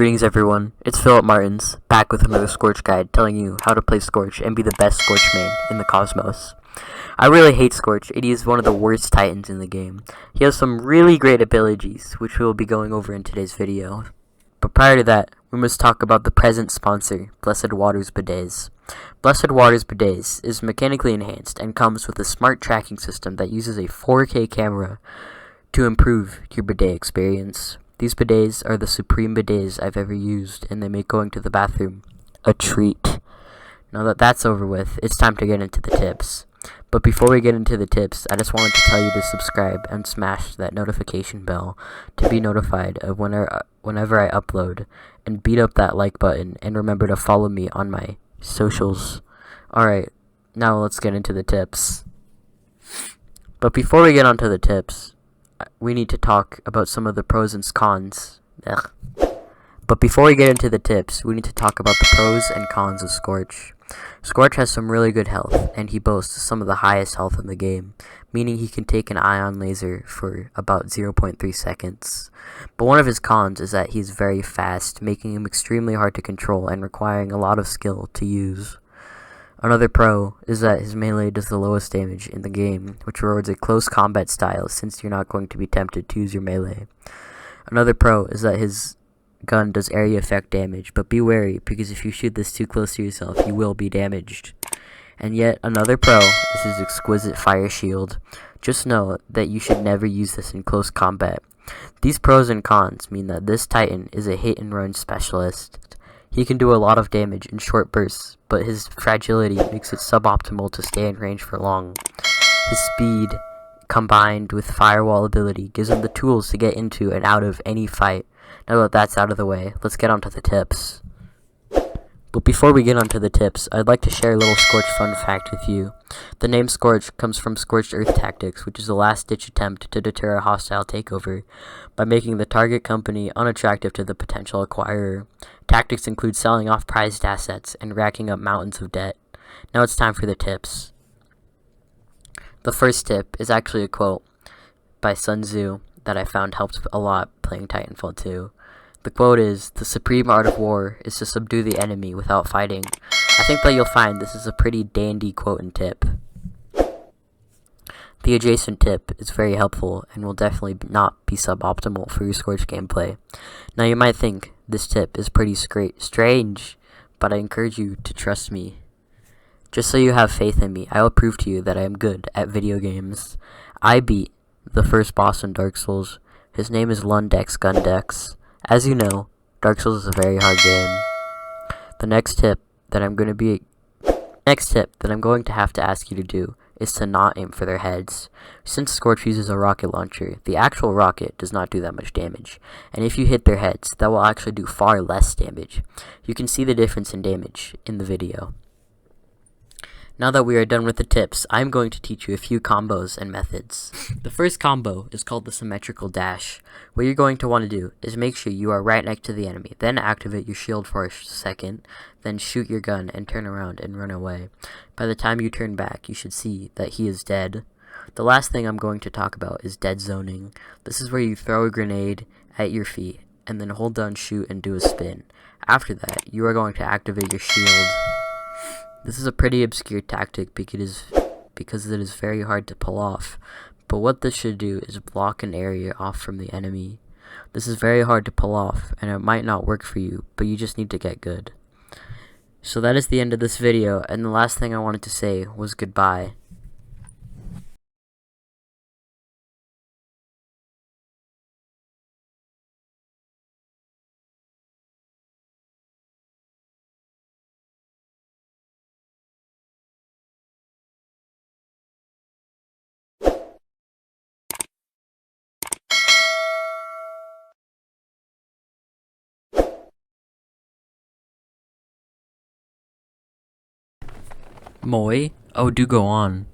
Greetings everyone, it's Philip Martins, back with another Scorch guide telling you how to play Scorch and be the best Scorch main in the cosmos. I really hate Scorch, he is one of the worst titans in the game. He has some really great abilities, which we will be going over in today's video. But prior to that, we must talk about the present sponsor, Blessed Waters Bidets. Blessed Waters Bidets is mechanically enhanced and comes with a smart tracking system that uses a 4K camera to improve your bidet experience. These bidets are the supreme bidets I've ever used, and they make going to the bathroom a treat. Now that that's over with, it's time to get into the tips. But before we get into the tips, I just wanted to tell you to subscribe and smash that notification bell to be notified of whenever I upload, and beat up that like button, and remember to follow me on my socials. Alright, now let's get into the tips. But before we get onto the tips, we need to talk about some of the pros and cons. But before we get into the tips, we need to talk about the pros and cons of Scorch. Scorch has some really good health, and he boasts some of the highest health in the game, meaning he can take an ion laser for about 0.3 seconds. But one of his cons is that he's very fast, making him extremely hard to control and requiring a lot of skill to use. Another pro is that his melee does the lowest damage in the game, which rewards a close combat style since you're not going to be tempted to use your melee. Another pro is that his gun does area effect damage, but be wary because if you shoot this too close to yourself, you will be damaged. And yet another pro is his exquisite fire shield. Just know that you should never use this in close combat. These pros and cons mean that this Titan is a hit and run specialist. He can do a lot of damage in short bursts, but his fragility makes it suboptimal to stay in range for long. His speed, combined with firewall ability, gives him the tools to get into and out of any fight. Now that that's out of the way, let's get on to the tips. But before we get onto the tips, I'd like to share a little Scorch fun fact with you. The name Scorch comes from Scorched Earth Tactics, which is a last-ditch attempt to deter a hostile takeover by making the target company unattractive to the potential acquirer. Tactics include selling off prized assets and racking up mountains of debt. Now it's time for the tips. The first tip is actually a quote by Sun Tzu that I found helped a lot playing Titanfall 2. The quote is, "The supreme art of war is to subdue the enemy without fighting." I think that you'll find this is a pretty dandy quote and tip. The adjacent tip is very helpful and will definitely not be suboptimal for your Scorch gameplay. Now you might think this tip is pretty strange, but I encourage you to trust me. Just so you have faith in me, I will prove to you that I am good at video games. I beat the first boss in Dark Souls. His name is Lundex Gundex. As you know, Dark Souls is a very hard game. The next tip that I'm going to have to ask you to do is to not aim for their heads. Since Scorch uses a rocket launcher, the actual rocket does not do that much damage, and if you hit their heads, that will actually do far less damage. You can see the difference in damage in the video. Now that we are done with the tips, I'm going to teach you a few combos and methods. The first combo is called the symmetrical dash. What you're going to want to do is make sure you are right next to the enemy, then activate your shield for a second, then shoot your gun and turn around and run away. By the time you turn back, you should see that he is dead. The last thing I'm going to talk about is dead zoning. This is where you throw a grenade at your feet, and then hold down shoot and do a spin. After that, you are going to activate your shield. This is a pretty obscure tactic because it is very hard to pull off, but what this should do is block an area off from the enemy. This is very hard to pull off, and it might not work for you, but you just need to get good. So that is the end of this video, and the last thing I wanted to say was goodbye. Moi? Oh, do go on.